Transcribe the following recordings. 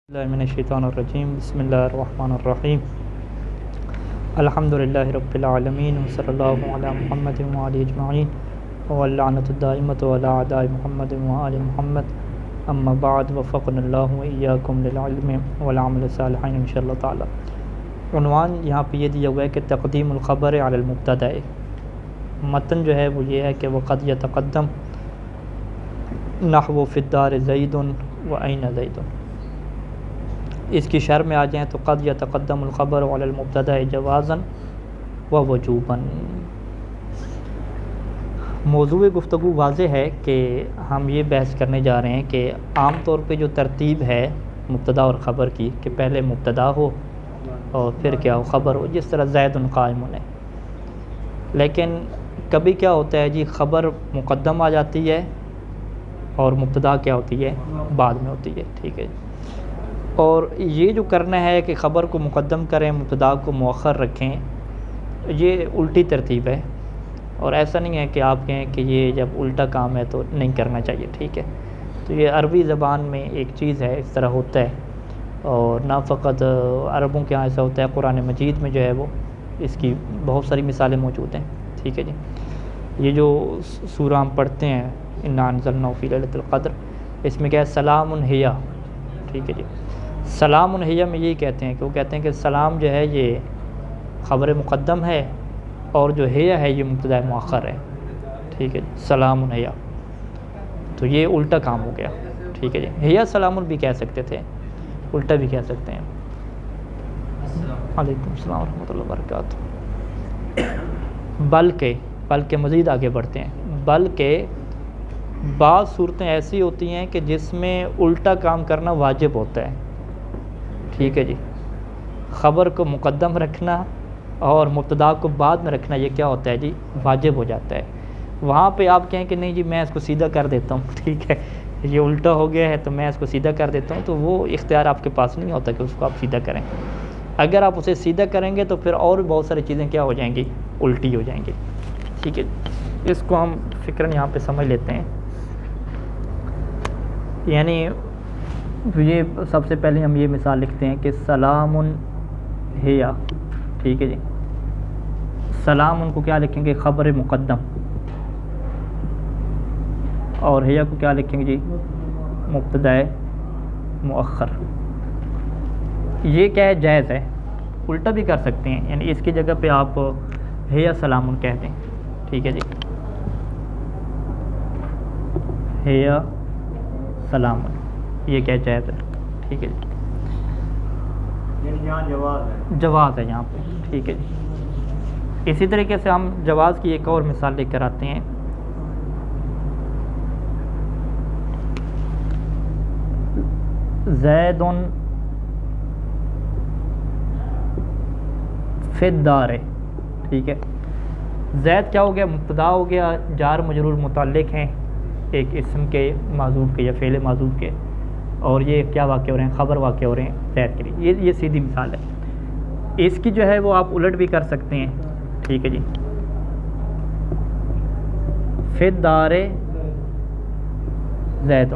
من الشیطان الرجیم بسم اللہ الرحمن الرحیم الحمدللہ رب العالمین وصلی اللہ علی محمد وآلہ اجمعین واللعنۃ الدائمۃ علی اعداء محمد وآل محمد اما بعد وفقنا اللہ وإیاکم للعلم والعمل الصالح انشاءاللہ تعالی۔ عنوان یہاں پہ یہ دیا ہوا ہے کہ تقدیم الخبر علی المبتدأ۔ متن جو ہے وہ یہ ہے کہ وقد یتقدم نحو فی الدار زید وأین زید۔ اس کی شرح میں آ جائیں تو قد یتقدم الخبر علی المبتدأ جوازا و وجوبا۔ موضوع گفتگو واضح ہے کہ ہم یہ بحث کرنے جا رہے ہیں کہ عام طور پہ جو ترتیب ہے مبتدا اور خبر کی کہ پہلے مبتدا ہو اور پھر کیا ہو خبر ہو، جس طرح زید قائم ہے، لیکن کبھی کیا ہوتا ہے جی خبر مقدم آ جاتی ہے اور مبتدا کیا ہوتی ہے بعد میں ہوتی ہے، ٹھیک ہے۔ اور یہ جو کرنا ہے کہ خبر کو مقدم کریں مبتدا کو مؤخر رکھیں، یہ الٹی ترتیب ہے، اور ایسا نہیں ہے کہ آپ کہیں کہ یہ جب الٹا کام ہے تو نہیں کرنا چاہیے، ٹھیک ہے۔ تو یہ عربی زبان میں ایک چیز ہے، اس طرح ہوتا ہے، اور نہ فقط عربوں کے ہاں ایسا ہوتا ہے، قرآن مجید میں جو ہے وہ اس کی بہت ساری مثالیں موجود ہیں، ٹھیک ہے جی۔ یہ جو سورہ ہم پڑھتے ہیں انا انزلناہ فی لیلۃ القدر، اس میں کیا ہے سلام ہی، ٹھیک ہے جی۔ سلام ہی میں یہی کہتے ہیں کہ وہ کہتے ہیں کہ سلام جو ہے یہ خبر مقدم ہے اور جو ہے یہ مبتدا مؤخر ہے، ٹھیک ہے جی۔ سلام ہی تو یہ الٹا کام ہو گیا، ٹھیک ہے جی۔ ہیا سلام بھی کہہ سکتے تھے، الٹا بھی کہہ سکتے ہیں۔ علیکم السلام ورحمۃ اللہ وبرکاتہ۔ بلکہ مزید آگے بڑھتے ہیں، بلکہ بعض صورتیں ایسی ہوتی ہیں کہ جس میں الٹا کام کرنا واجب ہوتا ہے، ٹھیک ہے جی۔ خبر کو مقدم رکھنا اور مبتدا کو بعد میں رکھنا یہ کیا ہوتا ہے جی واجب ہو جاتا ہے۔ وہاں پہ آپ کہیں کہ نہیں جی میں اس کو سیدھا کر دیتا ہوں، ٹھیک ہے، یہ الٹا ہو گیا ہے تو میں اس کو سیدھا کر دیتا ہوں، تو وہ اختیار آپ کے پاس نہیں ہوتا کہ اس کو آپ سیدھا کریں۔ اگر آپ اسے سیدھا کریں گے تو پھر اور بھی بہت ساری چیزیں کیا ہو جائیں گی، الٹی ہو جائیں گی، ٹھیک ہے۔ اس کو ہم فکراً یہاں پہ سمجھ لیتے ہیں، یعنی یہ سب سے پہلے ہم یہ مثال لکھتے ہیں کہ سلام ہی، ٹھیک ہے جی۔ سلام ان کو کیا لکھیں گے خبر مقدم، اور ہیا کو کیا لکھیں گے جی مبتدا مؤخر۔ یہ کیا ہے جائز ہے، الٹا بھی کر سکتے ہیں، یعنی اس کی جگہ پہ آپ ہیا سلام کہہ دیں، ٹھیک ہے جی۔ ہیا سلام یہ کیا جائز ہے، ٹھیک ہے جی۔ جواز ہے یہاں پہ، ٹھیک ہے جی۔ اسی طریقے سے ہم جواز کی ایک اور مثال لے کر آتے ہیں۔ زید فی الدار، ٹھیک ہے۔ زید کیا ہو گیا مبتدا ہو گیا، جار مجرور متعلق ہیں ایک اسم کے معذوف کے یا فعل معذوف کے، اور یہ کیا واقع ہو رہے ہیں خبر واقع ہو رہے ہیں زید کے لیے، یہ سیدھی مثال ہے۔ اس کی جو ہے وہ آپ الٹ بھی کر سکتے ہیں، ٹھیک ہے جی۔ فی الدار زید،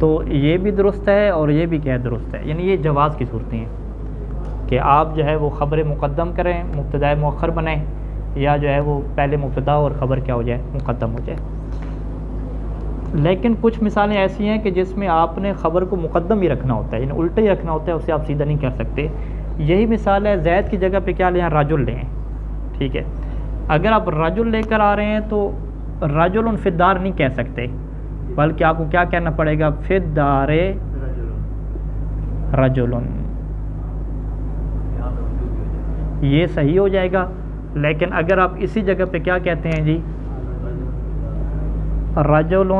تو یہ بھی درست ہے اور یہ بھی کیا درست ہے، یعنی یہ جواز کی صورتیں ہیں کہ آپ جو ہے وہ خبر مقدم کریں مبتدا مؤخر بنائیں، یا جو ہے وہ پہلے مبتدا اور خبر کیا ہو جائے مقدم ہو جائے۔ لیکن کچھ مثالیں ایسی ہیں کہ جس میں آپ نے خبر کو مقدم ہی رکھنا ہوتا ہے، یعنی الٹا ہی رکھنا ہوتا ہے، اسے آپ سیدھا نہیں کر سکتے۔ یہی مثال ہے زید کی جگہ پہ کیا لیں رجل لیں، ٹھیک ہے۔ اگر آپ رجل لے کر آ رہے ہیں تو رجل فی الدار نہیں کہہ سکتے، بلکہ آپ کو کیا کہنا پڑے گا فی الدار رجل، یہ صحیح ہو جائے گا۔ لیکن اگر آپ اسی جگہ پہ کیا کہتے ہیں جی رجل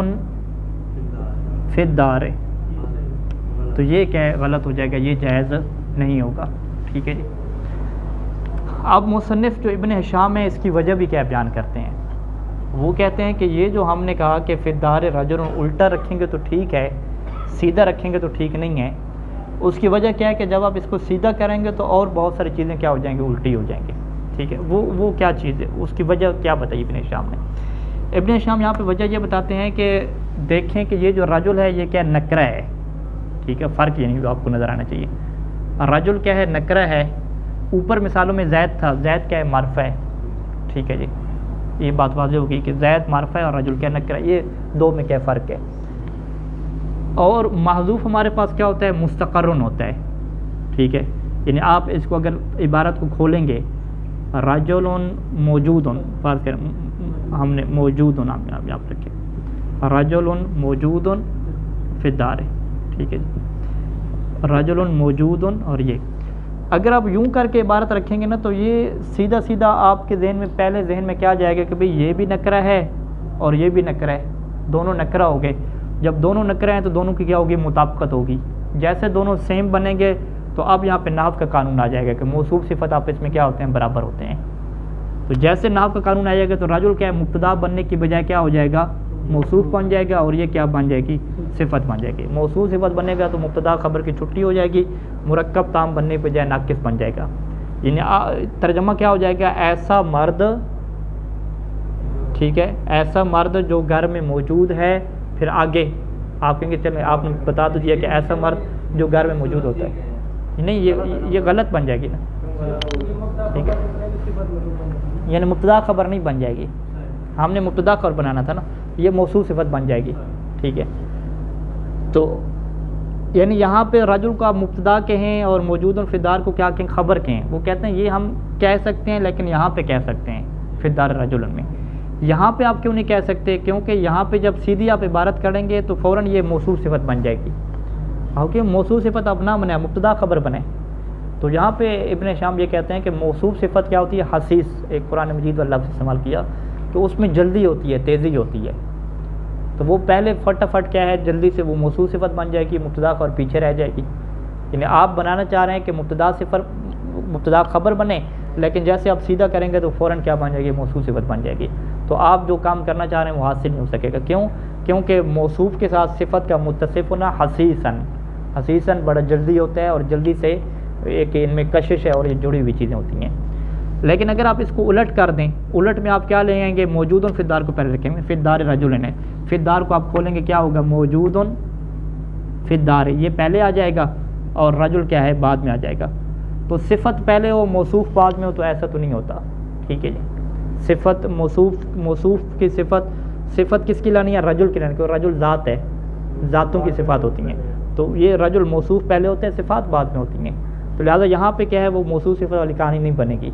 فی الدار، تو یہ کیا غلط ہو جائے گا، یہ جائز نہیں ہوگا، ٹھیک ہے جی۔ اب مصنف جو ابن ہشام ہے اس کی وجہ بھی کیا بیان کرتے ہیں، وہ کہتے ہیں کہ یہ جو ہم نے کہا کہ فی الدار رجل الٹا رکھیں گے تو ٹھیک ہے، سیدھا رکھیں گے تو ٹھیک نہیں ہے۔ اس کی وجہ کیا ہے کہ جب آپ اس کو سیدھا کریں گے تو اور بہت ساری چیزیں کیا ہو جائیں گی الٹی ہو جائیں گی، ٹھیک ہے۔ وہ کیا چیز ہے، اس کی وجہ کیا بتائی ابن ہشام نے۔ ابن ہشام یہاں پہ وجہ یہ بتاتے ہیں کہ دیکھیں کہ یہ جو رجل ہے یہ کیا نکرہ ہے، ٹھیک ہے، فرق یعنی جو آپ کو نظر آنا چاہیے. رجل کیا ہے؟ نکرہ ہے. اوپر مثالوں میں زید تھا، زید کیا ہے؟ معرفہ ہے. ٹھیک ہے جی، یہ بات واضح ہوگی کہ زید معرفہ ہے اور رجل کیا نکرہ. یہ دو میں کیا فرق ہے. اور محذوف ہمارے پاس کیا ہوتا ہے؟ مستقرن ہوتا ہے. ٹھیک ہے، یعنی آپ اس کو اگر عبارت کو کھولیں گے، رجل موجود، فرض کریں ہم نے موجود نام یاد رکھے، رجل موجود فی الدار. ٹھیک ہے جی، رجل موجود. اور یہ اگر آپ یوں کر کے عبارت رکھیں گے نا تو یہ سیدھا سیدھا آپ کے ذہن میں پہلے ذہن میں کیا جائے گا کہ بھئی یہ بھی نکرہ ہے اور یہ بھی نکرہ ہے، دونوں نکرہ ہو گئے. جب دونوں نکرہ ہیں تو دونوں کی کیا ہوگی؟ مطابقت ہوگی. جیسے دونوں سیم بنیں گے تو اب یہاں پہ نحو کا قانون آ جائے گا کہ موصوف صفت آپس میں کیا ہوتے ہیں؟ برابر ہوتے ہیں. تو جیسے نحو کا قانون آ جائے گا تو رجل کیا ہے؟ مبتدا بننے کی بجائے کیا ہو جائے گا؟ موصوف بن جائے گا. اور یہ کیا بن جائے گی؟ صفت بن جائے گی. موصوف صفت بنے گا تو مبتدا خبر کی چھٹی ہو جائے گی، مرکب تام بننے کی بجائے ناقص بن جائے گا. یعنی ترجمہ کیا ہو جائے گا؟ ایسا مرد، ٹھیک ہے، ایسا مرد جو گھر میں موجود ہے. پھر آگے آپ کہیں گے چلیں آپ نے بتا تو دیا کہ ایسا مرد جو گھر میں موجود ہوتا ہے. نہیں، یہ غلط بن جائے گی نا. ٹھیک ہے، یعنی مبتدا خبر نہیں بن جائے گی. ہم نے مبتدا خبر بنانا تھا نا، یہ موصوف صفت بن جائے گی. ٹھیک ہے، تو یعنی یہاں پہ رجل کو آپ مبتدا کہیں اور موجود فی الدار کو کیا کہیں؟ خبر کہیں. وہ کہتے ہیں یہ ہم کہہ سکتے ہیں لیکن یہاں پہ کہہ سکتے ہیں فی الدار رجل میں. یہاں پہ آپ کیوں نہیں کہہ سکتے؟ کیونکہ یہاں پہ جب سیدھی آپ عبارت کریں گے تو فوراً یہ موصوف صفت بن جائے گی. کیونکہ موصوف صفت اب نہ بنے، مبتدا خبر بنے. تو یہاں پہ ابن شام یہ کہتے ہیں کہ موصوف صفت کیا ہوتی ہے؟ حسیس. ایک قرآن مجید والا لفظ استعمال کیا کہ اس میں جلدی ہوتی ہے، تیزی ہوتی ہے. تو وہ پہلے فٹافٹ کیا ہے؟ جلدی سے وہ موصوف صفت بن جائے گی، مبتدا خبر پیچھے رہ جائے گی. یعنی آپ بنانا چاہ رہے ہیں کہ مبتدا خبر بنے، لیکن جیسے آپ سیدھا کریں گے تو فوراً کیا بن جائے گی؟ موصوف صفت بن جائے گی. تو آپ جو کام کرنا چاہ رہے ہیں وہ حاصل نہیں ہو سکے گا. کیوں؟ کیونکہ موصوف کے ساتھ صفت کا متصف ہونا حسیساً بڑا جلدی ہوتا ہے، اور جلدی سے ایک ان میں کشش ہے اور یہ جڑی ہوئی چیزیں ہوتی ہیں. لیکن اگر آپ اس کو الٹ کر دیں، الٹ میں آپ کیا لیں گے؟ موجود فی الدار کو پہلے رکھیں گے. فی الدار رجل ہے، فی الدار کو آپ کھولیں گے کیا ہوگا؟ موجود فی الدار، یہ پہلے آ جائے گا اور رجل کیا ہے؟ بعد میں آ جائے گا. تو صفت پہلے ہو موصوف بعد میں ہو تو ایسا تو نہیں ہوتا. ٹھیک ہے جی، صفت موصوف کی صفت کس کی لانی ہے؟ رجل کی لانی، کیونکہ رجل ذات ہے، ذاتوں کی صفات ہوتی ہیں. تو یہ رجل موصوف پہلے ہوتے ہیں، صفات بعد میں ہوتی ہیں. تو لہٰذا یہاں پہ کیا ہے؟ وہ موصوف صفت والی کہانی نہیں بنے گی.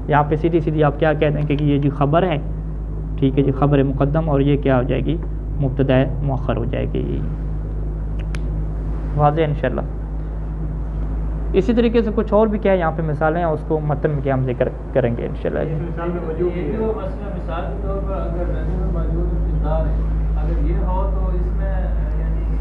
یہاں پہ سیدھی سیدھی آپ کیا کہتے ہیں کہ یہ جی خبر ہے. ٹھیک ہے جی، خبر مقدم، اور یہ کیا ہو جائے گی؟ مبتدا مؤخر ہو جائے گی. واضح انشاءاللہ. اسی طریقے سے کچھ اور بھی کیا ہے یہاں پہ مثالیں ہیں، اس کو متن میں کیا ہم ذکر کریں گے انشاءاللہ. مثال کے طور پر اگر رجل موجود فی الدار ہے، اگر یہ ہو تو اس میں یعنی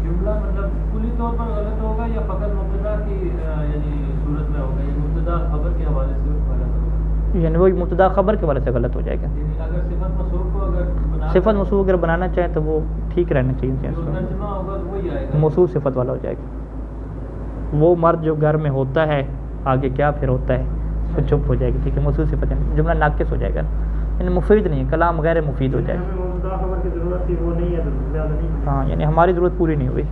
جملہ مطلب کلی طور پر غلط ہوگا یا فقط مبتدا کی یعنی صورت میں ہوگا، یہ مبتدا خبر کے حوالے سے غلط ہوگا؟ یعنی وہ مبتدا خبر کے حوالے سے غلط ہو جائے گا. اگر صفت موصوف کو صفت موصوف اگر بنانا چاہیں تو وہ ٹھیک رہنا چاہیے، ترجمہ ہوگا تو وہی آئے گا، موصوف صفت والا ہو جائے گا. وہ مرد جو گھر میں ہوتا ہے، آگے کیا پھر ہوتا ہے؟ تو چپ ہو جائے گی. ٹھیک ہے، موصوف صفت جملہ ناقص ہو جائے گا، یعنی مفید نہیں ہے، کلام غیر مفید ہو جائے گا. ہاں، یعنی ہماری ضرورت پوری نہیں ہوئی.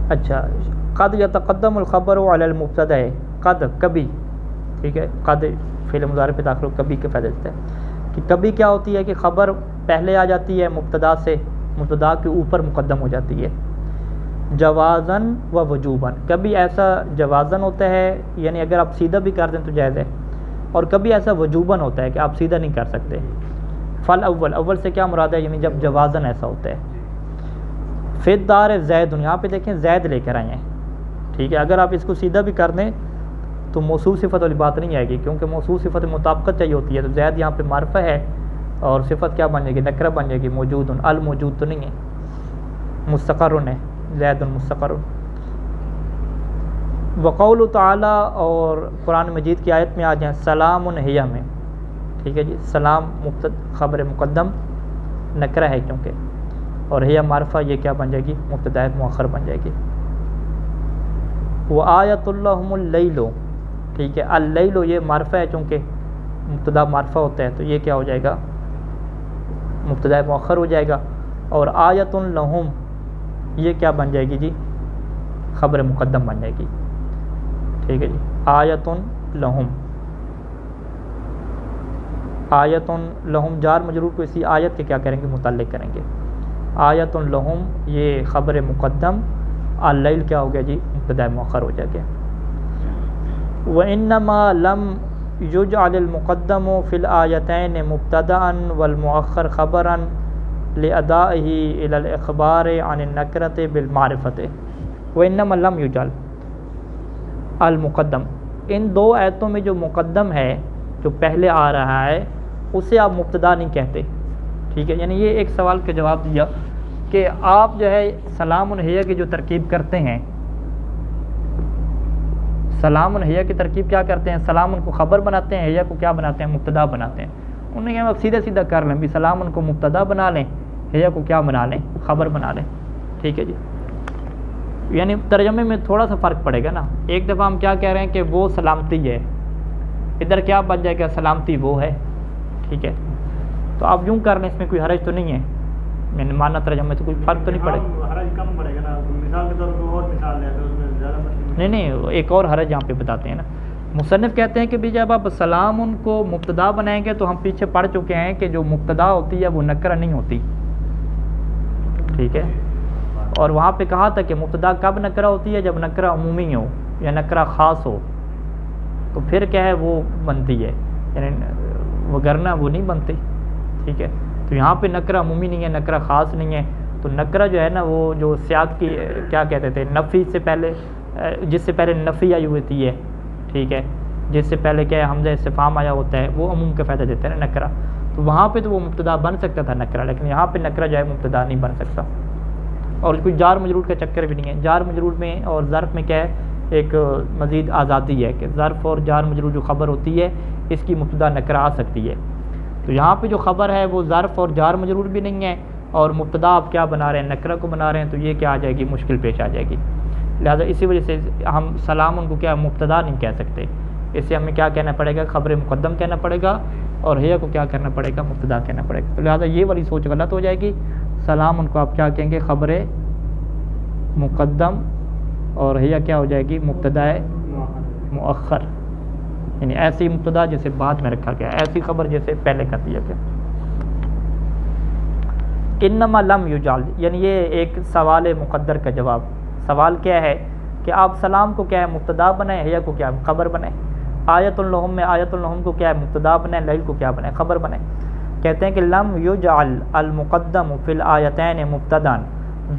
اچھا، قد یتقدم الخبر علی المبتدا ہے. قد کبھی، ٹھیک ہے، قد فعل مضارع پہ داخل ہو کبھی کے فائدہ دیتا ہے کہ کبھی کیا ہوتی ہے کہ خبر پہلے آ جاتی ہے مبتدا سے، مبتدا کے اوپر مقدم ہو جاتی ہے. جوازاً و وجوباً، کبھی ایسا جوازاً ہوتا ہے یعنی اگر آپ سیدھا بھی کر دیں تو جائز ہے، اور کبھی ایسا وجوباً ہوتا ہے کہ آپ سیدھا نہیں کر سکتے. فل اول سے کیا مراد ہے؟ یعنی جب جوازاً ایسا ہوتا ہے. فی الدار زید، یہاں پہ دیکھیں زید لے کر آئے ہیں. ٹھیک ہے، اگر آپ اس کو سیدھا بھی کر دیں تو موصوف صفت والی بات نہیں آئے گی، کیونکہ موصوف صفت مطابقت چاہیے ہوتی ہے. تو زید یہاں پہ معرفہ ہے اور صفت کیا بن جائے گی؟ نکرہ بن جائے گی. موجود، الموجود تو نہیں ہے، مستقر ہے، زید مستقر. وقول تعالیٰ، اور قرآن مجید کی آیت میں آ جائیں سلام ہی میں. ٹھیک ہے جی، سلام خبر مقدم نکرہ ہے کیونکہ، اور ہی معرفہ، یہ کیا بن جائے گی؟ مبتدا مؤخر بن جائے گی. وآیۃ اللہم اللیل، ٹھیک ہے، اللیل یہ معرفہ ہے چونکہ مبتدا معرفہ ہوتا ہے تو یہ کیا ہو جائے گا؟ مبتدا مؤخر ہو جائے گا. اور آیۃ لہم، یہ کیا بن جائے گی جی؟ خبر مقدم بن جائے گی. ٹھیک ہے جی. آیتن لہم، آیتن لہم جار مجرور کو اسی آیت کے کیا کریں گے؟ متعلق کریں گے. آیتن لہم یہ خبر مقدم، اللیل کیا ہو گیا جی؟ مبتدا مؤخر ہو جائے گا. وَإِنَّمَا لَمْ يُجْعَلِ الْمُقَدَّمُ فِي الْآيَتَيْنِ مُبْتَدَأً وَالْمُؤَخَّرُ خَبَرًا لِأَدَائِهِ إِلَى الْإِخْبَارِ عَنِ النَّكْرَةِ بِالْمَعْرِفَةِ. وَإِنَّمَا لَمْ يُجْعَلْ المقدم، ان دو آیتوں میں جو مقدم ہے جو پہلے آ رہا ہے اسے آپ مبتدا نہیں کہتے. ٹھیک ہے، یعنی یہ ایک سوال کا جواب دیا کہ آپ جو ہے سلام ہیہ کی جو ترکیب کرتے ہیں، سلام ہیہ کی ترکیب کیا کرتے ہیں؟ سلام کو خبر بناتے ہیں، ہیہ کو کیا بناتے ہیں؟ مبتدا بناتے ہیں. انہوں نے کہا آپ سیدھا سیدھا کر لیں بھی سلام کو مبتدا بنا لیں، ہیہ کو کیا بنا لیں؟ خبر بنا لیں. ٹھیک ہے جی. یعنی ترجمے میں تھوڑا سا فرق پڑے گا نا. ایک دفعہ ہم کیا کہہ رہے ہیں کہ وہ سلامتی ہے، ادھر کیا بن جائے گا؟ سلامتی وہ ہے. ٹھیک ہے، تو آپ یوں کر لیں، اس میں کوئی حرج تو نہیں ہے، میں نے مانا ترجمے سے کوئی فرق تو نہیں پڑے گا. حرج کم پڑے گا نا، مثال کے طور پر اور مثال لے تو اس میں زیادہ نہیں ایک اور حرج یہاں پہ بتاتے ہیں نا. مصنف کہتے ہیں کہ بھی جب آپ سلام ان کو مبتدا بنائیں گے تو ہم پیچھے پڑھ چکے ہیں کہ جو مبتدا ہوتی ہے وہ نکرہ نہیں ہوتی. ٹھیک ہے، اور وہاں پہ کہا تھا کہ مبتدا کب نکرہ ہوتی ہے؟ جب نکرہ عمومی ہو یا نکرہ خاص ہو، تو پھر کیا ہے وہ بنتی ہے، یعنی وگرنہ وہ نہیں بنتی. ٹھیک ہے، تو یہاں پہ نکرہ عمومی نہیں ہے، نکرہ خاص نہیں ہے، تو نکرہ جو ہے نا وہ جو سیاق کی کیا کہتے تھے، نفی سے پہلے، جس سے پہلے نفی آئی ہوتی ہے. ٹھیک ہے، جس سے پہلے کیا ہے حمزہ استفہام آیا ہوتا ہے، وہ عموم کا فائدہ دیتا ہے نا نکرہ. تو وہاں پہ تو وہ مبتدا بن سکتا تھا نکرہ، لیکن یہاں پہ نکرہ جو ہے مبتدا نہیں بن سکتا. اور کوئی جار مجرور کا چکر بھی نہیں ہے. جار مجرور میں اور ظرف میں کیا ہے ایک مزید آزادی ہے کہ ظرف اور جار مجرور جو خبر ہوتی ہے اس کی مبتدا نکرہ آ سکتی ہے. تو یہاں پہ جو خبر ہے وہ ظرف اور جار مجرور بھی نہیں ہے، اور مبتدا آپ کیا بنا رہے ہیں؟ نکرہ کو بنا رہے ہیں، تو یہ کیا آ جائے گی؟ مشکل پیش آ جائے گی. لہذا اسی وجہ سے ہم سلام ان کو کیا مبتدا نہیں کہہ سکتے، اس سے ہمیں کیا کہنا پڑے گا؟ خبر مقدم کہنا پڑے گا، اور ہیہ کو کیا کرنا پڑے گا؟ مبتدا کہنا پڑے گا. تو لہذا یہ والی سوچ غلط ہو جائے گی. سلام ان کو آپ کیا کہیں گے؟ خبر مقدم، اور ہیہ کیا ہو جائے گی؟ مبتدا مؤخر، یعنی ایسی مبتدا جسے بعد میں رکھا گیا، ایسی خبر جیسے پہلے کر دیا گیا. انما لم یجعل، یعنی یہ ایک سوال مقدر کا جواب. سوال کیا ہے کہ آپ سلام کو کیا ہے؟ مبتدا بنائیں، ہیہ کو کیا خبر بنائیں. آیت اللہم میں آیت اللہم کو کیا ہے؟ مبتدا بنائیں، لیل کو کیا بنائیں؟ خبر بنائیں. کہتے ہیں کہ لم یجعل المقدم فی الآیتین مبتدا،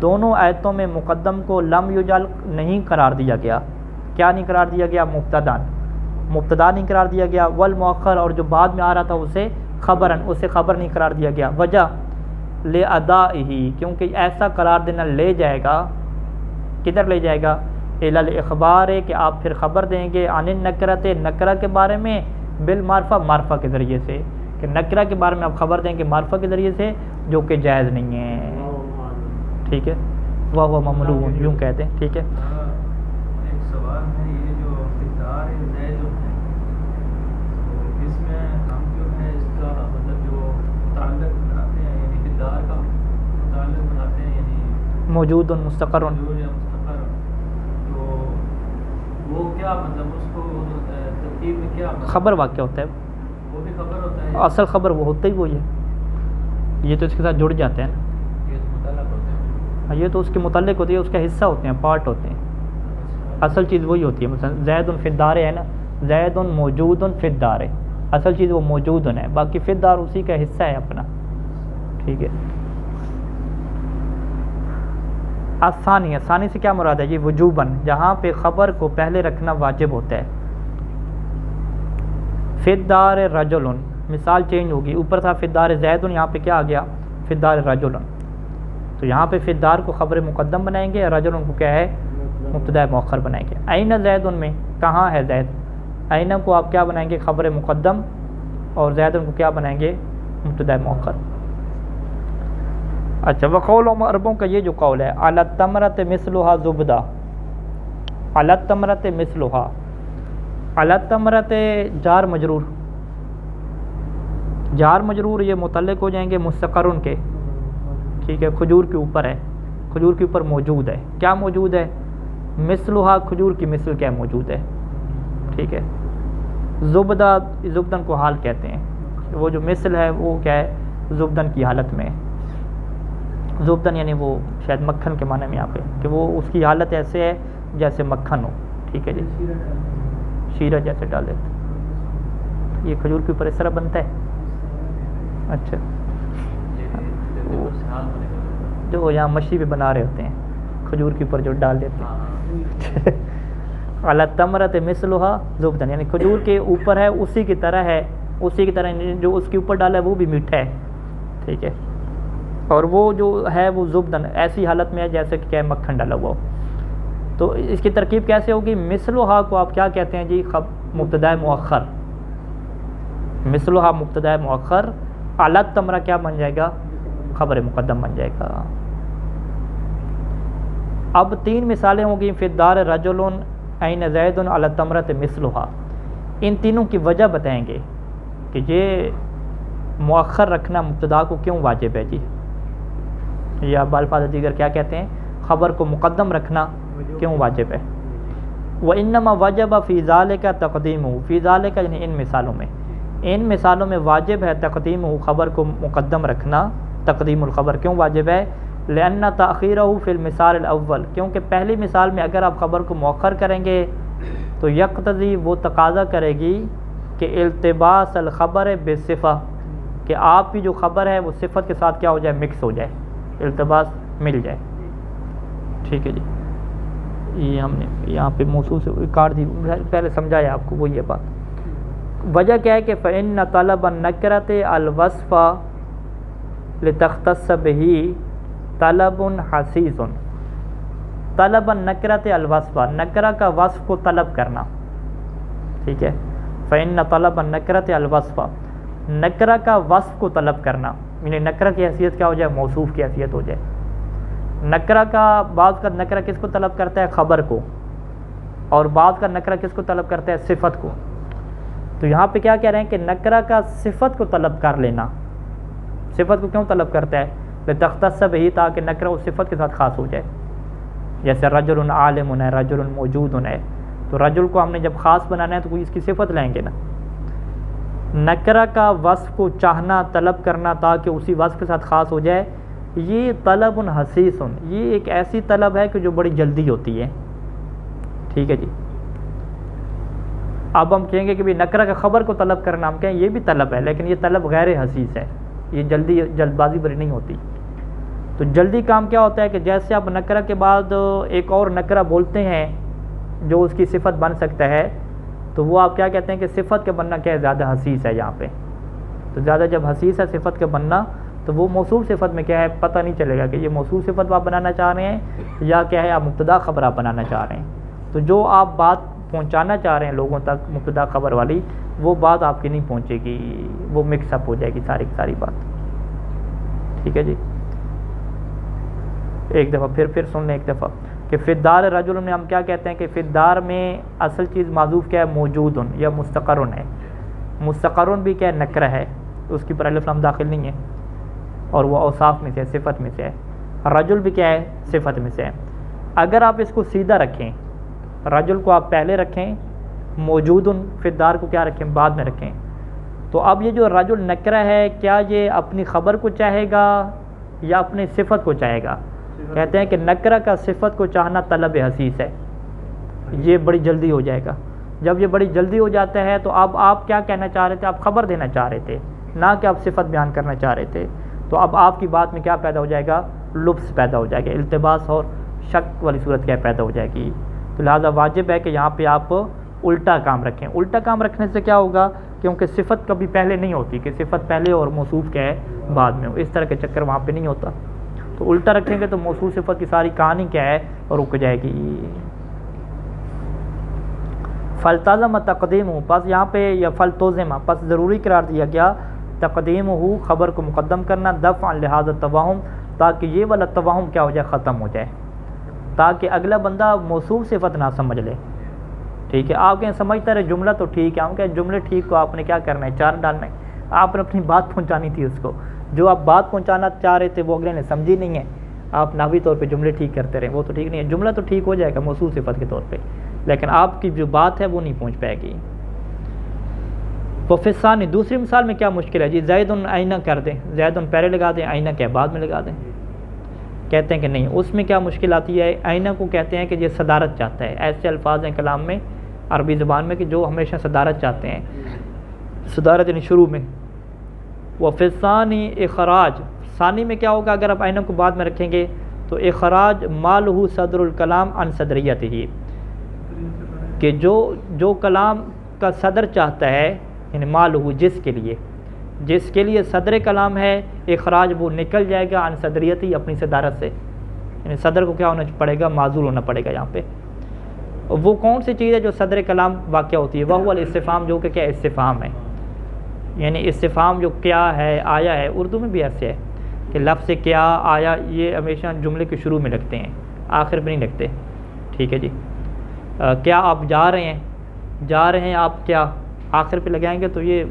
دونوں آیتوں میں مقدم کو لم یجعل نہیں قرار دیا گیا. کیا نہیں قرار دیا گیا؟ مبتدا، مبتدا نہیں قرار دیا گیا. والمؤخر، اور جو بعد میں آ رہا تھا اسے خبرن، اسے خبر نہیں قرار دیا گیا. وجہ لِأَدَائِهِ، کیونکہ ایسا قرار دینا لے جائے گا، کدھر لے جائے گا؟ اِلَى الْإِخْبَارِ، کہ آپ پھر خبر دیں گے عن النکرۃ، نکرہ کے بارے میں، بالمعرفہ، معرفہ کے ذریعے سے، کہ نکرہ کے بارے میں آپ خبر دیں گے معرفہ کے ذریعے سے، جو کہ جائز نہیں ہے. ٹھیک ہے، وَهُوَ مَمْنُوعٌ یوں کہتے ہیں. ٹھیک ہے، ایک سوال ہے، یہ جو کردار زید ہے، تو اس میں ہم جو ہے اس کا مطلب جو متعلق بناتے ہیں، یعنی کردار کا متعلق بناتے ہیں، یعنی موجود مستقر، موجود یا مستقر، تو وہ کیا مطلب اس کو ترکیب میں کیا مطلب خبر واقع ہوتا ہے، وہ بھی خبر ہوتا ہے، اصل خبر وہ ہوتا ہی وہی ہے. یہ تو اس کے ساتھ جڑ جاتے ہیں نا، یہ تو متعلق ہوتا ہے. یہ تو اس کے متعلق ہوتی ہے، اس کا حصہ ہوتے ہیں، پارٹ ہوتے ہیں. اصل چیز وہی ہوتی ہے. مثلا زید فی الدار ہے نا، زید موجود فی الدار، اصل چیز وہ موجود ہے، باقی فی الدار اسی کا حصہ ہے اپنا. ٹھیک ہے. الثانی، ثانی سے کیا مراد ہے جی؟ وجوباً، جہاں پہ خبر کو پہلے رکھنا واجب ہوتا ہے. فی الدار رجل، مثال چینج ہوگی، اوپر تھا فی الدار زید، یہاں پہ کیا آ گیا؟ فی الدار رجل. تو یہاں پہ فی الدار کو خبر مقدم بنائیں گے، رجل کو کیا ہے؟ مبتدا مؤخر بنائیں گے. این زید میں کہاں ہے زید؟ این کو آپ کیا بنائیں گے؟ خبر مقدم، اور زید کو کیا بنائیں گے؟ مبتدا مؤخر. اچھا، وقول عربوں کا یہ جو قول ہے، علی التمرۃ مثلھا زبدہ، علی التمرۃ مثلھا، علی التمرۃ جار مجرور، جار مجرور یہ متعلق ہو جائیں گے مستقرن کے. ٹھیک ہے، کھجور کے اوپر ہے. کھجور کے اوپر موجود ہے. کیا موجود ہے؟ مثلھا، کھجور کی مثل کیا موجود ہے. ٹھیک ہے. زبدہ، زبدن کو حال کہتے ہیں. وہ جو مثل ہے وہ کیا ہے؟ زبدن کی حالت میں. زبدن یعنی وہ شاید مکھن کے معنی میں یہاں پہ، کہ وہ اس کی حالت ایسے ہے جیسے مکھن ہو. ٹھیک ہے جی، شیرہ جیسے ڈال دیتے. یہ کھجور کے اوپر اس طرح بنتا ہے. اچھا، جو یہاں مچھلی پہ بنا رہے ہوتے ہیں کھجور کے اوپر جو ڈال دیتے ہیں. علی التمرۃ مثلھا زبدن، یعنی کھجور کے اوپر ہے اسی کی طرح ہے، اسی کی طرح جو اس کے اوپر ڈالا ہے وہ بھی میٹھا ہے. ٹھیک ہے. اور وہ جو ہے وہ زبدن ایسی حالت میں ہے جیسے کہ کیا ہے مکھن ڈالا ہوا ہو. تو اس کی ترکیب کیسے ہوگی؟ مثلھا کو آپ کیا کہتے ہیں جی؟ مبتدا مؤخر. مثلھا مبتدا مؤخر، علی التمرہ کیا بن جائے گا؟ خبر مقدم بن جائے گا. اب 3 مثالیں ہوں گی. فی الدار رجل این زید علی التمرۃ مثلھا. ان تینوں کی وجہ بتائیں گے کہ یہ مؤخر رکھنا مبتدا کو کیوں واجب ہے جی. یا بالفاظ دیگر کیا کہتے ہیں؟ خبر کو مقدم رکھنا کیوں واجب ہے. وَإِنَّمَا وَجَبَ فِي ذَلِكَ تَقْدِيمُهُ. فی ذَلِكَ یعنی ان مثالوں میں، ان مثالوں میں واجب ہے تقدیمہ، خبر کو مقدم رکھنا. تقدیم الخبر کیوں واجب ہے؟ لأن تأخیرہ فی المثال الاول، کیونکہ پہلی مثال میں اگر آپ خبر کو مؤخر کریں گے تو یقتضی، وہ تقاضا کرے گی کہ التباس الخبر بالصفہ، کہ آپ کی جو خبر ہے وہ صفت کے ساتھ کیا ہو جائے؟ مکس ہو جائے، التباس مل جائے. ٹھیک ہے جی. یہ ہم نے یہاں پہ موصول سے کاٹ دی، پہلے سمجھایا آپ کو وہ یہ بات. وجہ کیا ہے کہ فإن طلب النکرۃ الوصف لتختص به طلب حسیس. طلب النکرۃ الوصف، نکرہ کا وصف کو طلب کرنا. ٹھیک ہے. فإن طلب النکرۃ الوصف، نکرہ کا وصف کو طلب کرنا، یعنی نکرہ کی حیثیت کیا ہو جائے؟ موصوف کی حیثیت ہو جائے. نکرہ کا بعض کا نکرہ کس کو طلب کرتا ہے؟ خبر کو. اور بعض کا نکرہ کس کو طلب کرتا ہے؟ صفت کو. تو یہاں پہ کیا کہہ رہے ہیں کہ نکرہ کا صفت کو طلب کر لینا. صفت کو کیوں طلب کرتا ہے؟ لتختص به، تاکہ نکرہ اس صفت کے ساتھ خاص ہو جائے. جیسے رجل عالم ہے، رجل موجود ہے، تو رجل کو ہم نے جب خاص بنانا ہے تو کوئی اس کی صفت لائیں گے نا. نکرہ کا وصف کو چاہنا، طلب کرنا تاکہ اسی وصف کے ساتھ خاص ہو جائے، یہ طلب حسیس، یہ ایک ایسی طلب ہے کہ جو بڑی جلدی ہوتی ہے. ٹھیک ہے جی. اب ہم کہیں گے کہ بھی نکرہ کا خبر کو طلب کرنا، ہم کہیں یہ بھی طلب ہے، لیکن یہ طلب غیر حسیس ہے، یہ جلد بازی بری نہیں ہوتی. تو جلدی کام کیا ہوتا ہے کہ جیسے آپ نکرہ کے بعد ایک اور نکرہ بولتے ہیں جو اس کی صفت بن سکتا ہے، تو وہ آپ کیا کہتے ہیں کہ صفت کے بننا کیا ہے؟ زیادہ حسیس ہے یہاں پہ. تو زیادہ جب حسیس ہے صفت کے بننا، تو وہ موصوف صفت میں کیا ہے؟ پتہ نہیں چلے گا کہ یہ موصوف صفت آپ بنانا چاہ رہے ہیں یا کیا ہے آپ مبتدا خبر آپ بنانا چاہ رہے ہیں. تو جو آپ بات پہنچانا چاہ رہے ہیں لوگوں تک مبتدا خبر والی، وہ بات آپ کی نہیں پہنچے گی، وہ مکس اپ ہو جائے گی ساری کی ساری بات. ٹھیک ہے جی. ایک دفعہ پھر سن لیں ایک دفعہ کہ فی الدار رجل میں ہم کیا کہتے ہیں کہ فی الدار میں اصل چیز معذوف کیا ہے؟ موجود یا مستقر ہے. مستقر بھی کیا ہے؟ نکرہ ہے، اس کی پر الف لام داخل نہیں ہے، اور وہ اوصاف میں سے ہے، صفت میں سے ہے. رجل بھی کیا ہے؟ صفت میں سے ہے. اگر آپ اس کو سیدھا رکھیں، رجل کو آپ پہلے رکھیں، موجود فی الدار کو کیا رکھیں؟ بعد میں رکھیں، تو اب یہ جو رجل نکرہ ہے، کیا یہ اپنی خبر کو چاہے گا یا اپنی صفت کو چاہے گا؟ کہتے ہیں کہ نکرہ کا صفت کو چاہنا طلب حسیس ہے، یہ بڑی جلدی ہو جائے گا. جب یہ بڑی جلدی ہو جاتا ہے تو اب آپ کیا کہنا چاہ رہے تھے؟ آپ خبر دینا چاہ رہے تھے، نہ کہ آپ صفت بیان کرنا چاہ رہے تھے. تو اب آپ کی بات میں کیا پیدا ہو جائے گا؟ لبس پیدا ہو جائے گا، التباس اور شک والی صورت کیا پیدا ہو جائے گی. تو لہٰذا واجب ہے کہ یہاں پہ آپ الٹا کام رکھیں. الٹا کام رکھنے سے کیا ہوگا؟ کیونکہ صفت کبھی پہلے نہیں ہوتی کہ صفت پہلے اور موصوف کیا ہے بعد میں، اس طرح کے چکر وہاں پہ نہیں ہوتا. تو الٹا رکھیں گے تو موصوف صفت کی ساری کہانی کیا ہے؟ رک جائے گی. فلتزم تقدیم، پس یہاں پہ یا فلتزم، پس ضروری قرار دیا گیا تقدیم ہو، خبر کو مقدم کرنا، دفع لہذا توہم، تاکہ یہ والا توہم کیا ہو جائے؟ ختم ہو جائے، تاکہ اگلا بندہ موصوف صفت نہ سمجھ لے. ٹھیک ہے. آپ کہیں سمجھتا رہے جملہ تو ٹھیک ہے، ہم کہیں جملے ٹھیک کو آپ نے کیا کرنا ہے؟ چار ڈالنا ہے. آپ نے اپنی بات پہنچانی تھی اس کو، جو آپ بات پہنچانا چاہ رہے تھے وہ اگلے نے سمجھی نہیں ہے. آپ نحوی طور پہ جملے ٹھیک کرتے رہیں، وہ تو ٹھیک نہیں ہے، جملہ تو ٹھیک ہو جائے گا موصول صفت کے طور پہ، لیکن آپ کی جو بات ہے وہ نہیں پہنچ پائے گی۔ وفی ثانی، دوسری مثال میں کیا مشکل ہے جی، زید آئینہ کر دیں، زید پہلے لگا دیں، آئینہ کیا بعد میں لگا دیں، کہتے ہیں کہ نہیں، اس میں کیا مشکل آتی ہے، آئینہ کو کہتے ہیں کہ یہ صدارت چاہتا ہے، ایسے الفاظ ہیں کلام میں عربی زبان میں کہ جو ہمیشہ صدارت چاہتے ہیں، صدارت یعنی شروع میں۔ وفی ثانی اخراج، ثانی میں کیا ہوگا اگر آپ آئینہ کو بعد میں رکھیں گے تو اخراج مالہ صدر الکلام عن صدریت ہی، کہ جو کلام کا صدر چاہتا ہے، یعنی مالہ جس کے لیے صدر کلام ہے، اخراج وہ نکل جائے گا عن صدریت ہی، اپنی صدارت سے، یعنی صدر کو کیا ہونا پڑے گا، معذور ہونا پڑے گا یہاں پہ۔ وہ کون سی چیز ہے جو صدر کلام واقع ہوتی ہے، وہ الاستفہام، جو کہ کیا استفہام ہے، یعنی استفہام جو کیا ہے، آیا ہے، اردو میں بھی ایسے ہے کہ لفظ کیا، آیا، یہ ہمیشہ جملے کے شروع میں لگتے ہیں، آخر پہ نہیں لگتے، ٹھیک ہے جی۔ کیا آپ جا رہے ہیں آپ، کیا آخر پہ لگائیں گے تو یہ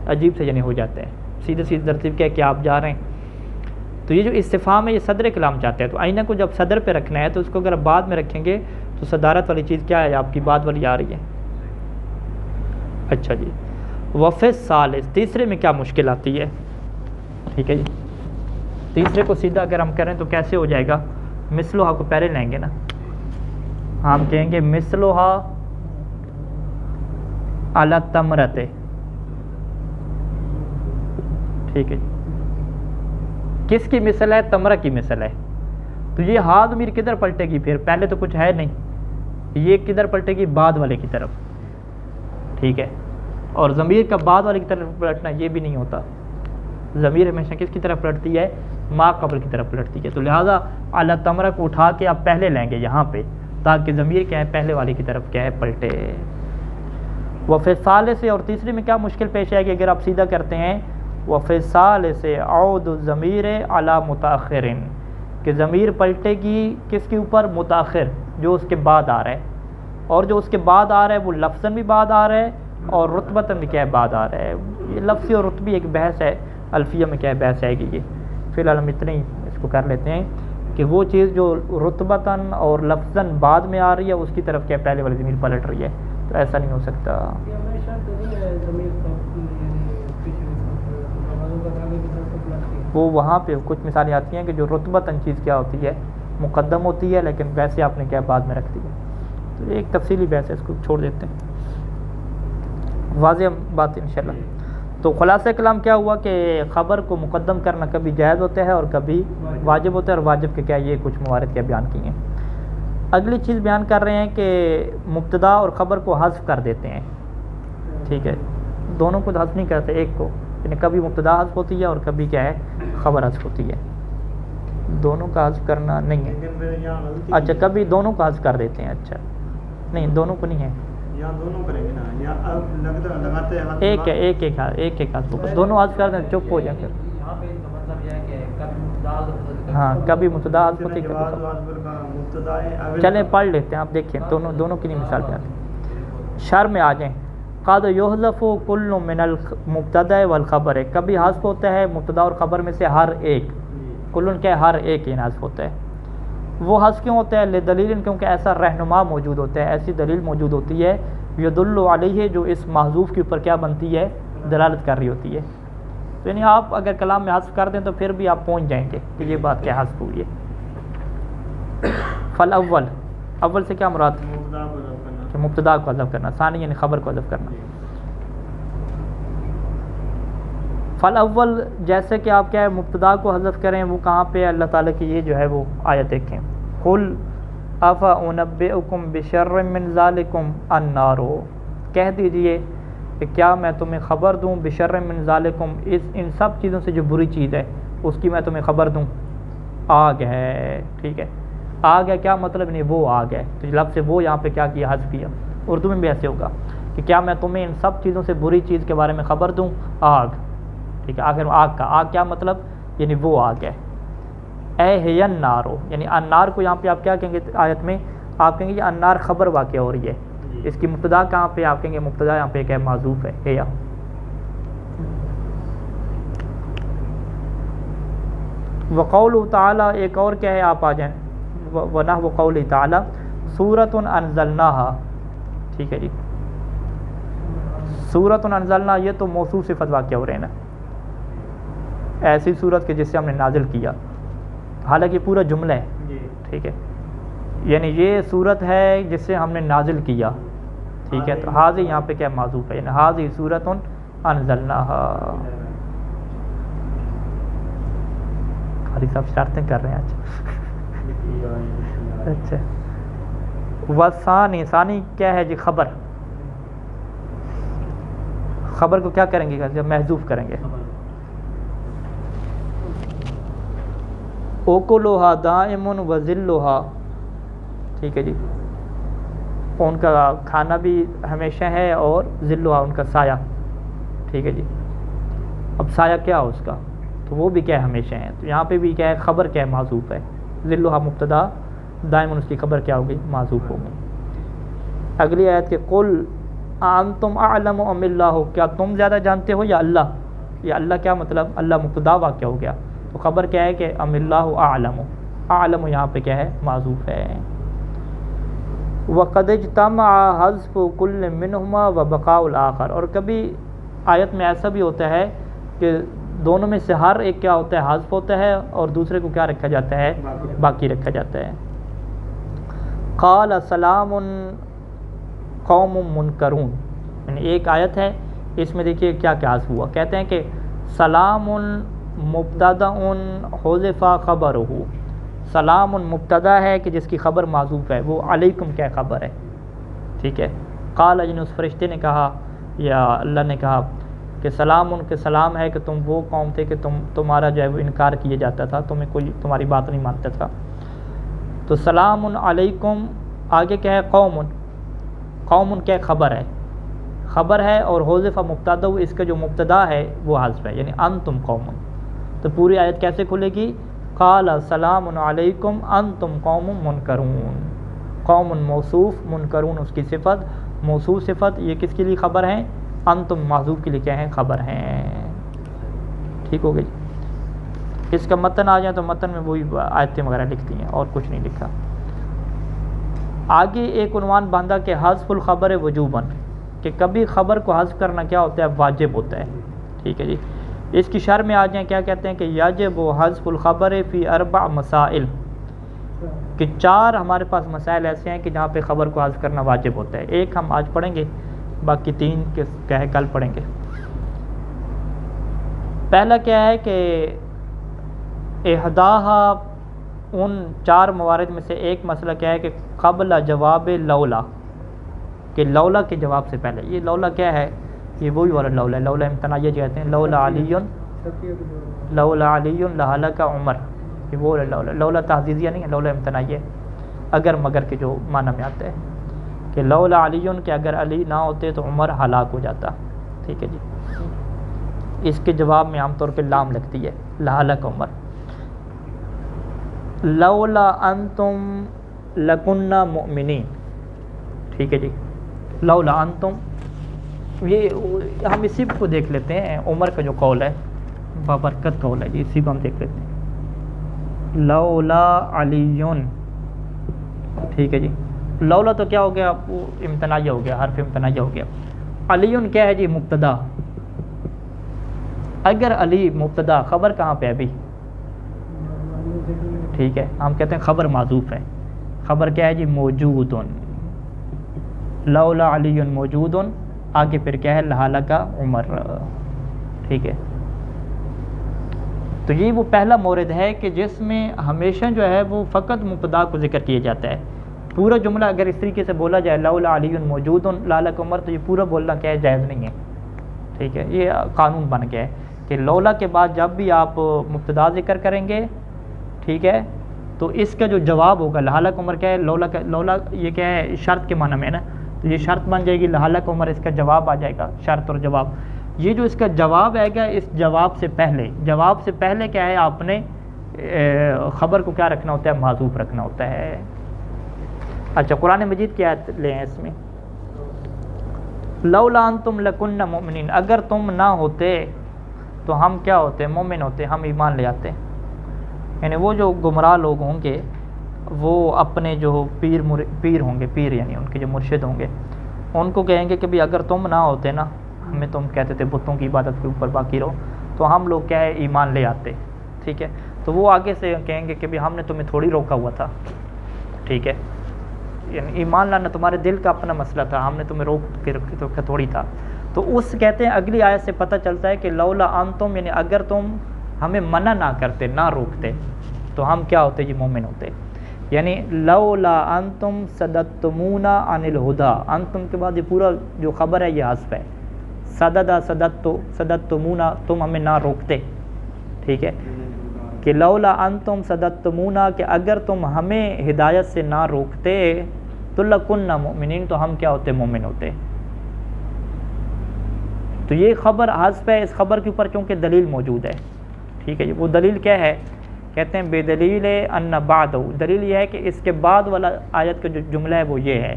عجیب سے یعنی ہو جاتا ہے، سیدھے ترتیب کیا ہے کہ آپ جا رہے ہیں، تو یہ جو استفہام ہے یہ صدر کلام چاہتے ہیں، تو آئینہ کو جب صدر پہ رکھنا ہے تو اس کو اگر بعد میں رکھیں گے تو صدارت والی چیز کیا ہے، آپ کی بات والی آ رہی ہے۔ اچھا جی، وفی ثالث، تیسرے میں کیا مشکل آتی ہے، ٹھیک ہے جی، تیسرے کو سیدھا اگر ہم کریں تو کیسے ہو جائے گا، مثلھا کو پہلے لیں گے نا، ہم کہیں گے مثلھا علی التمرۃ، ٹھیک ہے، کس کی مثل ہے، تمرہ کی مثل ہے، تو یہ ہا ضمیر کدھر پلٹے گی، پھر پہلے تو کچھ ہے نہیں، یہ کدھر پلٹے گی، بعد والے کی طرف، ٹھیک ہے، اور ضمیر کا بعد والے کی طرف پلٹنا یہ بھی نہیں ہوتا، ضمیر ہمیشہ کس کی طرف پلٹتی ہے، ما قبل کی طرف پلٹتی ہے، تو لہٰذا اعلی تمرہ کو اٹھا کے آپ پہلے لیں گے یہاں پہ، تاکہ ضمیر کیا ہے، پہلے والے کی طرف کیا ہے، پلٹے۔ وفی ثالث، اور تیسری میں کیا مشکل پیش آئے گی اگر آپ سیدھا کرتے ہیں، وفی ثالث عود الضمیر علی متأخر، کہ ضمیر پلٹے گی کس کے اوپر، متأخر، جو اس کے بعد آ رہا ہے، اور جو اس کے بعد آ رہا ہے وہ لفظاً بھی بعد آ رہا ہے اور رتبتاً بھی کیا ہے، بعد آ رہا ہے۔ یہ لفظی اور رتبی ایک بحث ہے، الفیہ میں کیا ہے بحث آئے گی، یہ فی الحال ہم اتنے ہی اس کو کر لیتے ہیں کہ وہ چیز جو رتبتاً اور لفظاً بعد میں آ رہی ہے اس کی طرف کیا پہلے والی ضمیر پلٹ رہی ہے، تو ایسا نہیں ہو سکتا۔ وہ وہاں پہ کچھ مثالیں آتی ہیں کہ جو رتبتاً چیز کیا ہوتی ہے، مقدم ہوتی ہے، لیکن ویسے آپ نے کیا بعد میں رکھ دی ہے، تو ایک تفصیلی بحث ہے، اس کو چھوڑ دیتے ہیں، واضح بات انشاءاللہ۔ تو خلاصہ کلام کیا ہوا کہ خبر کو مقدم کرنا کبھی جائز ہوتا ہے اور کبھی واجب ہوتا ہے، اور واجب کے کیا یہ کچھ موارد کیا بیان کیے ہیں۔ اگلی چیز بیان کر رہے ہیں کہ مبتدا اور خبر کو حذف کر دیتے ہیں، ٹھیک ہے، دونوں کو حذف نہیں کرتے، ایک کو، یعنی کبھی مبتدا حذف ہوتی ہے اور کبھی کیا ہے، خبر حذف ہوتی ہے، دونوں کا حذف کرنا نہیں ہے، اچھا کبھی دونوں کا حذف کر دیتے ہیں، اچھا نہیں دونوں کو نہیں ہے، دونوں کریں گے نا، یا لگاتے ہیں ایک ہے، ایک حذف ہوگا، دونوں حذف کر دیں چپ ہو جائیں پھر، یہاں پہ اس کا مطلب یہ ہے کہ کبھی مبتدا، ہاں کبھی مبتدا حذف ہوتی ہے کبھی خبر۔ چلیں پڑھ لیتے ہیں، آپ دیکھیں دونوں کی نہیں مثال پہ آتے ہیں، شر میں آ جائیں، قد یحذف کل من المبتدا والخبر، کبھی حذف ہوتا ہے مبتدا اور خبر میں سے ہر ایک، کل کیا ہے، ہر ایک یہ حذف ہوتا ہے، وہ حذف کیوں ہوتا ہے، لدلیل، کیونکہ ایسا رہنما موجود ہوتا ہے، ایسی دلیل موجود ہوتی ہے، یدل علیہ، جو اس محذوف کے اوپر کیا بنتی ہے، دلالت کر رہی ہوتی ہے، تو یعنی آپ اگر کلام میں حذف کر دیں تو پھر بھی آپ پہنچ جائیں گے کہ یہ بات کیا حذف ہوئی ہے۔ فالاول، اول سے کیا مراد، کہ مبتدا کو حذف کرنا، ثانی یعنی خبر کو حذف کرنا۔ فالاول، جیسے کہ آپ کیا ہے مبتدا کو حذف کریں، وہ کہاں پہ اللہ تعالیٰ کی یہ جو ہے وہ آیت دیکھیں، قل افانبئکم بشر من ذالکم النار، کہہ دیجئے کہ کیا میں تمہیں خبر دوں، بشر من ذالکم، ان سب چیزوں سے جو بری چیز ہے اس کی میں تمہیں خبر دوں، آگ ہے، ٹھیک ہے، آگ ہے کیا مطلب، نہیں وہ آگ ہے، تو لفظ سے وہ یہاں پہ کیا کیا، حذف کیا، اردو میں بھی ایسے ہوگا کہ کیا میں تمہیں ان سب چیزوں سے بری چیز کے بارے میں خبر دوں، آگ، ٹھیک ہے، آخر آگ کا، آگ کیا مطلب، یعنی وہ آگ ہے، اے ہے النار، یعنی النار کو یہاں پہ آپ کیا کہیں گے آیت میں، آپ کہیں گے یہ النار خبر واقع ہو رہی ہے، اس کی مبتدا کہاں پہ، آپ کہیں گے مبتدا یہاں پہ کیا معذوف ہے یا، وقول تعالیٰ، ایک اور کیا ہے آپ آ جائیں، ونحو قول تعالیٰ سورۃ انزلناہا، ٹھیک ہے جی، سورۃ انزلنا، یہ تو موصوف صفت واقع ہو رہے ہیں نا، ایسی صورت کہ جس سے ہم نے نازل کیا، حالانکہ پورا جملہ ہے، جی ٹھیک ہے، یعنی یہ صورت ہے جس سے ہم نے نازل کیا، ٹھیک ہے، تو حاضی یہاں پہ کیا معذوف ہے، یعنی حاضی سورۃ انزلناہا۔ قاری صاحب شرطیں کر رہے ہیں آج، اچھا۔ وثانی، ثانی کیا ہے جی، خبر، خبر کو کیا کریں گے، جب محذوف کریں گے، اوکلوہا دائم و ذلوہا، ٹھیک ہے جی، ان کا کھانا بھی ہمیشہ ہے اور ذلوہا ان کا سایہ، ٹھیک ہے جی، اب سایہ کیا ہو اس کا، تو وہ بھی کیا ہے ہمیشہ ہے، تو یہاں پہ بھی کیا ہے خبر کیا ہے معذوف ہے، ذلوہا مبتدا، دائم اس کی خبر کیا ہوگی معذوف ہوگی۔ اگلی آیت کہ قل انتم اعلم ام اللہ، کیا تم زیادہ جانتے ہو یا اللہ، یا اللہ کیا مطلب، اللہ مبتدا واقع ہو گیا، تو خبر کیا ہے کہ ام اللہ اعلم، اعلم یہاں پہ کیا ہے معذوف ہے۔ وقد اجتمع حذف کل منہما وبقاء الآخر، اور کبھی آیت میں ایسا بھی ہوتا ہے کہ دونوں میں سے ہر ایک کیا ہوتا ہے حذف ہوتا ہے اور دوسرے کو کیا رکھا جاتا ہے باقی رکھا جاتا ہے۔ قال سلام قوم منکرون، یعنی ایک آیت ہے اس میں دیکھیے کیا کیا حذف ہوا، کہتے ہیں کہ سلام مبتدا حذف خبرہ، سلام مبتدا ہے کہ جس کی خبر معذوف ہے، وہ علیکم کیا خبر ہے، ٹھیک ہے۔ قال، یعنی اس فرشتے نے کہا یا اللہ نے کہا کہ سلام ان کے سلام ہے کہ تم وہ قوم تھے کہ تمہارا جو ہے وہ انکار کیا جاتا تھا، تمہیں کوئی تمہاری بات نہیں مانتا تھا، تو سلام علیکم، آگے کیا ہے قوم، قوم کیا خبر ہے، خبر ہے، اور حذف مبتدا، اس کا جو مبتدا ہے وہ حذف ہے، یعنی انتم قوم، تو پوری آیت کیسے کھلے گی، قال سلام علیکم انتم قوم منکرون، قوم موصوف، منکرون اس کی صفت، موصوف صفت، یہ کس کے لیے خبر ہیں، انتم معذوف کے لیے کیا ہیں خبر ہیں، ٹھیک ہو گئی۔ اس کا متن آ جائیں تو متن میں وہی آیتیں وغیرہ لکھتی ہیں اور کچھ نہیں لکھا۔ آگے ایک عنوان باندھا کہ حذف الخبر وجوباً، کہ کبھی خبر کو حذف کرنا کیا ہوتا ہے واجب ہوتا ہے، ٹھیک ہے جی۔ اس کی شرح میں آ جائیں، کیا کہتے ہیں کہ یجب حذف الخبر فی اربع مسائل، کہ چار ہمارے پاس مسائل ایسے ہیں کہ جہاں پہ خبر کو حذف کرنا واجب ہوتا ہے، ایک ہم آج پڑھیں گے، باقی تین کیا ہے کل پڑھیں گے۔ پہلا کیا ہے کہ احداہا، ان چار موارد میں سے ایک مسئلہ کیا ہے کہ قبل جواب لولا، کہ لولا کے جواب سے پہلے، یہ لولا کیا ہے، یہ وہی والا لولا ہے، لولا امتناعیہ جو کہتے ہیں، لولا علی لہلک عمر، یہ وہ لولا، لولا تعزیزیہ نہیں ہے، لولا امتناعیہ، اگر مگر کے جو معنی میں آتا ہے کہ لولا علی، کہ اگر علی نہ ہوتے تو عمر ہلاک ہو جاتا، ٹھیک ہے جی۔ اس کے جواب میں عام طور پہ لام لگتی ہے، لہلک عمر۔ لولا انتم لکننا مؤمنین، ٹھیک ہے جی، لولا انتم، یہ ہم اسی کو دیکھ لیتے ہیں، عمر کا جو قول ہے بابرکت قول ہے جی، اسی کو ہم دیکھ لیتے ہیں، لولا علیون، ٹھیک ہے جی۔ لولا تو کیا ہو گیا، وہ امتناعیہ ہو گیا، حرف امتناعیہ ہو گیا۔ علیون کیا ہے جی، مبتدا، اگر علی مبتدا، خبر کہاں پہ ہے ابھی، ٹھیک ہے، ہم کہتے ہیں خبر معذوف ہے، خبر کیا ہے جی، موجود، لولا علی موجود، آگے پھر کیا ہے لہلک عمر، ٹھیک ہے۔ تو یہ وہ پہلا مورد ہے کہ جس میں ہمیشہ جو ہے وہ فقط مبتدا کو ذکر کیا جاتا ہے، پورا جملہ اگر اس طریقے سے بولا جائے لولا علی موجود لہلک عمر، تو یہ پورا بولنا کیا ہے جائز نہیں ہے، ٹھیک ہے، یہ قانون بن گیا ہے کہ لولا کے بعد جب بھی آپ مبتدا ذکر کریں گے، ٹھیک ہے، تو اس کا جو جواب ہوگا لہلک عمر کیا ہے، لولا یہ کیا ہے شرط کے معنی میں نا، تو یہ شرط بن جائے گی، لہلک عمر اس کا جواب آ جائے گا، شرط اور جواب، یہ جو اس کا جواب آئے گا، اس جواب سے پہلے کیا ہے، آپ نے خبر کو کیا رکھنا ہوتا ہے، معذوف رکھنا ہوتا ہے۔ اچھا، قرآن مجید کی آیت لیں اس میں، لولا انتم لکن مؤمنین، اگر تم نہ ہوتے تو ہم کیا ہوتے، مومن ہوتے، ہم ایمان لے آتے۔ یعنی وہ جو گمراہ لوگ ہوں گے وہ اپنے جو پیر ہوں گے، پیر یعنی ان کے جو مرشد ہوں گے، ان کو کہیں گے کہ بھی اگر تم نہ ہوتے نا، ہمیں تم کہتے تھے بتوں کی عبادت کے اوپر باقی رہو، تو ہم لوگ کیا ہے ایمان لے آتے، ٹھیک ہے. تو وہ آگے سے کہیں گے کہ بھی ہم نے تمہیں تھوڑی روکا ہوا تھا، ٹھیک ہے، یعنی ایمان لانا تمہارے دل کا اپنا مسئلہ تھا، ہم نے تمہیں روک کے رکھا تھوڑی تھا. تو اس کہتے ہیں اگلی آیت سے پتہ چلتا ہے کہ لولا انتم، یعنی اگر تم ہمیں منع نہ کرتے، نہ روکتے، تو ہم کیا ہوتے؟ یہ مومن ہوتے. یعنی لولا انتم صددتمونا عن الہدا، انتم کے بعد یہ پورا جو خبر ہے یہ حذف ہے. صددتمونا، تم ہمیں نہ روکتے، ٹھیک ہے، کہ لولا انتم صددتمونا، کہ اگر تم ہمیں ہدایت سے نہ روکتے تو لکننا مؤمنین، تو ہم کیا ہوتے؟ مومن ہوتے. تو یہ خبر حذف ہے. اس خبر کے اوپر چونکہ دلیل موجود ہے، ٹھیک ہے. وہ دلیل کیا ہے؟ کہتے ہیں بے دلیل ان بعد، دلیل یہ ہے کہ اس کے بعد والا آیت کا جو جملہ ہے وہ یہ ہے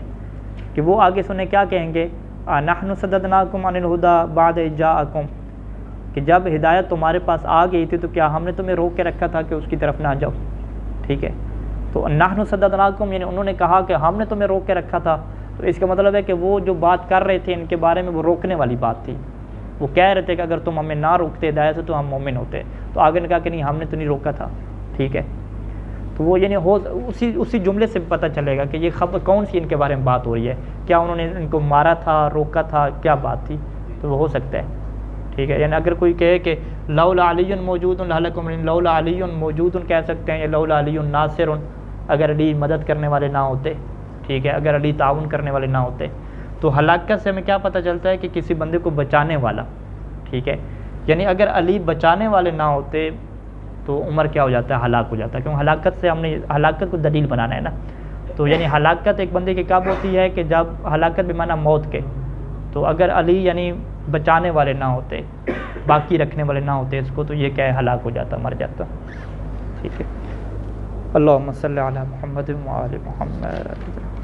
کہ وہ آگے سنیں کیا کہیں گے، نحن صددناکم عن الہدی بعد اذ جاءکم، کہ جب ہدایت تمہارے پاس آ گئی تھی تو کیا ہم نے تمہیں روک کے رکھا تھا کہ اس کی طرف نہ جاؤ، ٹھیک ہے. تو نحن صددناکم یعنی انہوں نے کہا کہ ہم نے تمہیں روک کے رکھا تھا، تو اس کا مطلب ہے کہ وہ جو بات کر رہے تھے ان کے بارے میں وہ روکنے والی بات تھی. وہ کہہ رہے تھے کہ اگر تم ہمیں نہ روکتے ہدایت سے تو ہم مومن ہوتے. تو آگے نے کہا کہ نہیں، ہم نے تو نہیں روکا تھا، ٹھیک ہے. تو وہ یعنی اسی جملے سے پتہ چلے گا کہ یہ خبر کون سی ان کے بارے میں بات ہو رہی ہے، کیا انہوں نے ان کو مارا تھا، روکا تھا، کیا بات تھی. تو وہ ہو سکتا ہے، ٹھیک ہے. یعنی اگر کوئی کہے کہ لولا علی موجود لہلکم، لولا علی موجود کہہ سکتے ہیں، یا لولا علی ناصر، اگر علی مدد کرنے والے نہ ہوتے، ٹھیک ہے، اگر علی تعاون کرنے والے نہ ہوتے. تو ہلاکت سے ہمیں کیا پتہ چلتا ہے کہ کسی بندے کو بچانے والا، ٹھیک ہے. یعنی اگر علی بچانے والے نہ ہوتے تو عمر کیا ہو جاتا ہے؟ ہلاک ہو جاتا ہے. کیوں؟ ہلاکت سے ہم نے ہلاکت کو دلیل بنانا ہے نا. تو یعنی ہلاکت ایک بندے کی کب ہوتی ہے کہ جب ہلاکت بمعنی موت کے. تو اگر علی یعنی بچانے والے نہ ہوتے، باقی رکھنے والے نہ ہوتے اس کو، تو یہ کیا ہے؟ ہلاک ہو جاتا، مر جاتا، ٹھیک ہے. اللہم صلی علی محمد و آل محمد.